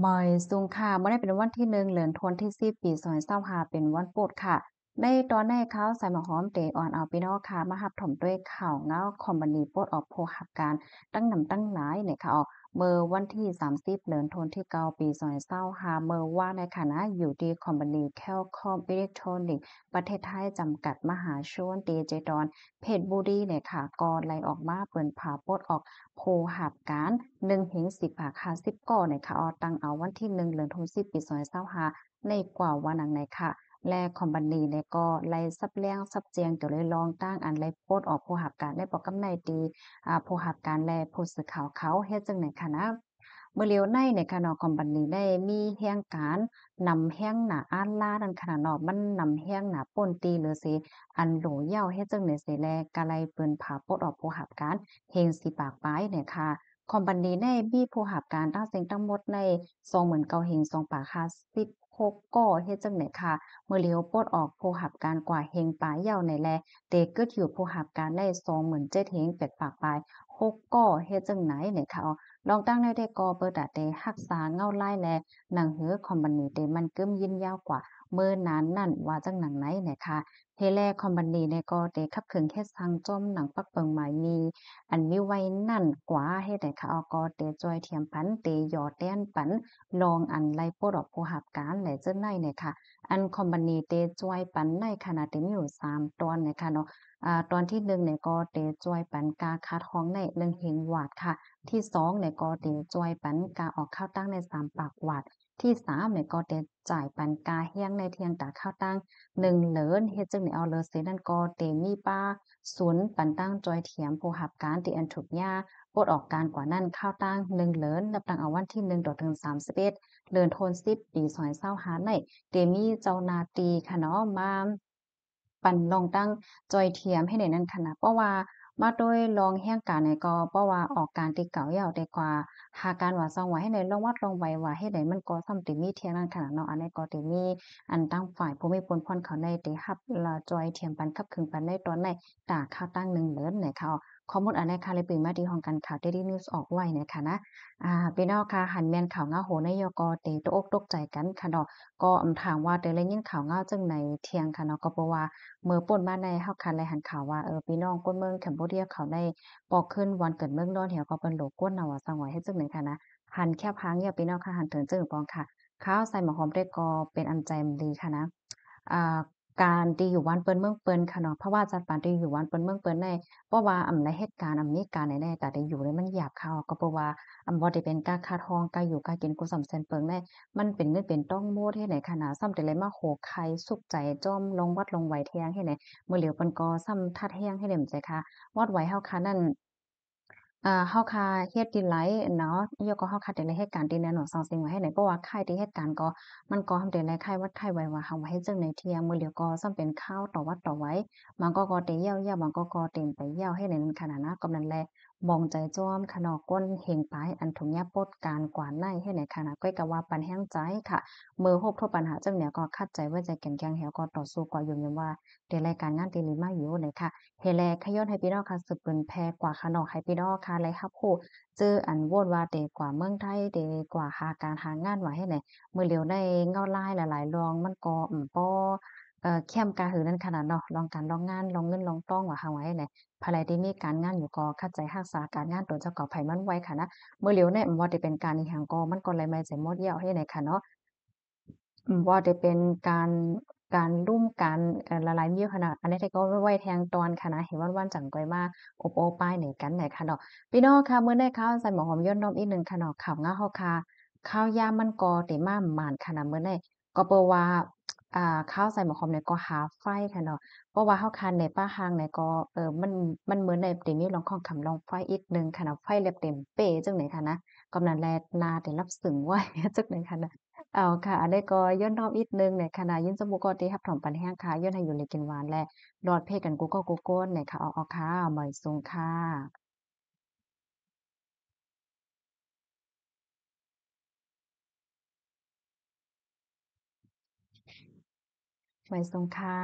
มอยซุงค่ะบ่ได้เป็นวันที่1เดือนธันวาคมที่10ปี2025เป็นวันโปรดค่ะในตอนในข่าวใส่หมอหอมเตออนเอาพี่น้องค่ะมารับถมด้วยข่าวเงาคอมพานีปลดออกผู้รับการตั้งนำตั้งหลายเนี่ยค่ะเมื่อวันที่30เดือนธันวาคมที่9ปี2025เมื่อว่าในฐานะอยู่ที่คอมพานี Qualcomm Electronics ประเทศไทยจำกัดมหาชนเตเจดอนเพชรบุรีเนี่ยค่ะก็ไล่ออกมาเปิ้นผาปลดออก โพหับการ1-10ผาคา10ก่อในค่ะตั้งเอาวันที่1เดือนธันวาคมปี2025ในกว่าวันนังในค่ะและคอมพานีในก็ไล่ซับแล้งซับเจียงเดี๋ยวเลยลองตั้งอันไล่โพดออกโพหับการได้บอกกำในตีโพหับการและผู้สื่อข่าวเขาเฮ็ดจังไหนค่ะนะเมื่อเลียวในค่ะเนาะคอมพานีได้มีแห่งการนำแห่งหน้าอ่านล่านั่นขนาดเนาะมันนำแห่งหน้าป่นตีหรือสิอันโหลเหย้าเฮ็ดจังได๋สิแลกะไลเปิ้นผาปลดออกโพหับการ เฮงสิปากป้ายเนี่ยค่ะคอมพานีในมีผู้รับการตั้งเซ็งทั้งหมดใน29,000เฮง2ปากค่ะ16ก่อเฮ็ดจั่งใดค่ะเมื่อเลียวปลดออกผู้รับการกว่าเฮงปลายยาวในแลเตเกิดอยู่ผู้รับการได้27,000เฮง8ปากปลาย6ก่อเฮ็ดจั่งไหนเนี่ยค่ะลองตั้งได้ก่อเปิดอะเตรักษาเงาลายแลหนังหือคอมพานีเตมันกึมยินยาวกว่าเมื่อนานนั่นว่าจั่งหนังไหนเนี่ยค่ะเฮแลคอมพานีเนี่ยก็เตขับเคลื่อนเฮ็ดสร้างจอมหนังปักเปิงหมายมี อันนี้ไว้นั่นกว่าเฮ็ดให้เขาเอาก็เตจอยเทียมปันเตหยอดแต้นปันลองอันไล่โพดอกผู้รับการแหละเจ้าในเนี่ยค่ะอันคอมพานีเตจอยปันในขณะที่มีอยู่3ตอนเนี่ยค่ะเนาะตอนที่1เนี่ยก็เตจอยปันกาคัดฮ้องใน1เฮงหวาดค่ะที่2เนี่ยก็เตจอยปันกาออกข้าวตั้งใน3ปากหวาดที่3เนี่ยก็เตจ่ายปันกาเฮียงในเทียงตาข้าวตั้ง1เหรินเฮ็ดจังได๋เอาเลอเสนั่นก็เตมีป้า ศูนย์ปันตั้งจอยเถียมผู้หับการที่อันถูกย่าปลดออกการกว่านั้นข้าวตั้ง1เหลินนับตั้งเอาวันที่1ถึง31เดือนธันวาคมปี2025ในเตมีเจ้านาตีค่ะเนาะมาปั่นลองตั้งจอยเทียมให้ได้นั้นค่ะนะเพราะว่ามาโดยลองแห่งการในก็เพราะว่าออกการที่เก่าอยาวได้กว่าหาการว่าซ่องไว้ให้ได้ลองวัดลองไว้ว่าเฮ็ดให้มันก็ส่ำติมีเทียงนั้นขนาดเนาะอันนี้ก็ติมีอันตั้งฝ่ายผู้มีผลผ่อนเขาในได้รับจอยเทียมปันกับครึ่งปันในตอนใน ข่าวตั้งหนึ่งเลิศเนี่ยค่ะข้อมูลอันใดค่ะเลยเป็นมาที่ห้องการข่าว Daily News ออกไว้เนี่ยค่ะนะพี่น้องค่ะหันแม่นข่าวเงาโหนยกเตตกอกตกใจกันค่ะเนาะก็ถามว่าได้ยินข่าวเงาจังไหนเที่ยงค่ะเนาะก็เพราะว่าเมื่อป่นมาในเฮาคันเลยหันข่าวว่าพี่น้องคนเมืองแคมโบเดียเขาได้ปอกขึ้นวันเกิดเมืองดอนเหี่ยวก็เปิ้นโลกวนน่ะว่าซังว่าเฮ็ดจังได๋ค่ะนะหันแคบหางเงียบพี่น้องค่ะหันถึงจึงปองค่ะข้าวใส่หมอหอมได้ก็เป็นอันใจดีค่ะนะ อ่าการที่อยู่บ้านเปิ้นเมืองเปิ้นค่ะเนาะเพราะว่าจัดปาร์ตีอยู่บ้านเปิ้นเมืองเปิ้นได้เพราะว่าในเหตุการณ์มีการใดๆแต่ได้อยู่แล้วมันหยาบคายก็เพราะว่าบ่ได้เป็นการคาดฮ้องการอยู่การกินกูสำแสนเปิงได้มันเป็นเงินเป็นต้องโมดเฮ็ดให้ขนาดซ้ำแต่เลยมาโขกไข่สุกใจจ้อมลงวัดลงไหวแทงเฮ็ดให้มื้อเหลียวเปิ้นก็ซ้ำทัดแฮงให้ได้จั่งใค่ะวัดไหวเฮาค่ะนั้น เฮาค่ะเฮ็ดดีหลายเนาะยกก็เฮาค่ะแต่ละเหตุการณ์ที่แน่นอนส่องสิ่งไว้ให้ไหนเพราะว่าค่ายที่เหตุการณ์ก็มันก็ทำแต่ละค่ายวัดค่ายไว้ว่าเฮาว่าเฮ็ดจั่งใดเที่ยมื้อเดียวก็ซ้ำเป็นข่าวต่อวัดต่อไว้บางก็เตยาวๆบางก็เต็มไปยาวเฮ็ดให้นั้นขนาดนะก็นั่นแหละมองใจจ้อมคะเนาะก้นเฮงปายอันถุงยาปดการกว่าในเฮ็ดให้ขนาดก้อยก็ว่าปันแห้งใจค่ะมือฮบทบปัญหาจั่งเนี่ยก็คัดใจไว้ใจแก่นแข็งแรงก็ต่อสู้ก็อยู่ยามว่าแต่รายการงานที่ลีมาอยู่ไหนค่ะเฮแลขย้อนให้พี่น้องค่ะสืบเปิ้นแพร่กว่าค่ะเนาะให้พี่น้องค่ะไลรับรู้ เจออันโวดว่าเดกว่าเมืองไทยเดกว่าหาการหางานว่าเฮ็ดให้มื้อเหลียวได้เงาลายหลายๆรองมันก็บ่เข้มกาหือนั้นขนาดเนาะลองการลองงานลองเงินลองต้องว่าหาว่าเฮ็ดให้ภายใดที่มีการงานอยู่ก็คัดใจรักษาการงานตัวเจ้าก็ไผมันไว้ค่ะนะมื้อเหลียวเนี่ยบ่ได้เป็นการอิหยังก็มันก็เลยไม่ใช่หมดแล้วเฮ็ดให้ค่ะเนาะ บ่ได้เป็นการรุมกันละลายริ่วขนาดอันนี้แต่ก็ไว้แทงตอนค่ะนะเห็นวันๆจั่งก้อยมาโอบโอ้ป้ายเหน่กันไหนค่ะเนาะพี่น้องค่ะมื้อนี้ข่าวใส่หมอหอมย้อนน้อมอีกหนึ่งค่ะเนาะข่าวงาเฮาค่ะข่าวยามมันก็ได้มาหม่านค่ะนะมื้อนี้ก็เพราะว่าข่าวใส่หมอหอมเนี่ยก็หาไฟค่ะเนาะเพราะว่าเฮาคันในป่าห้างเนี่ยก็มันเหมือนได้ได้มีลองของขำลองไฟอีกหนึ่งค่ะเนาะไฟแลบเต็มเป๊จังได๋ค่ะนะกำนันแลนาได้รับสึงไว้จักได๋ค่ะนะ อ้าวค่ะอันนี้ก็ย้อนรอบอีกหนึ่งในขณะยินสมุกอติรับถอมปันแห้งค่ะย้อนให้อยู่ในกินหวานและดอดเพกันกูก็กูโก้นในค่ะออค่ะหมอยซุงค่ะหมอยซุงค่ะ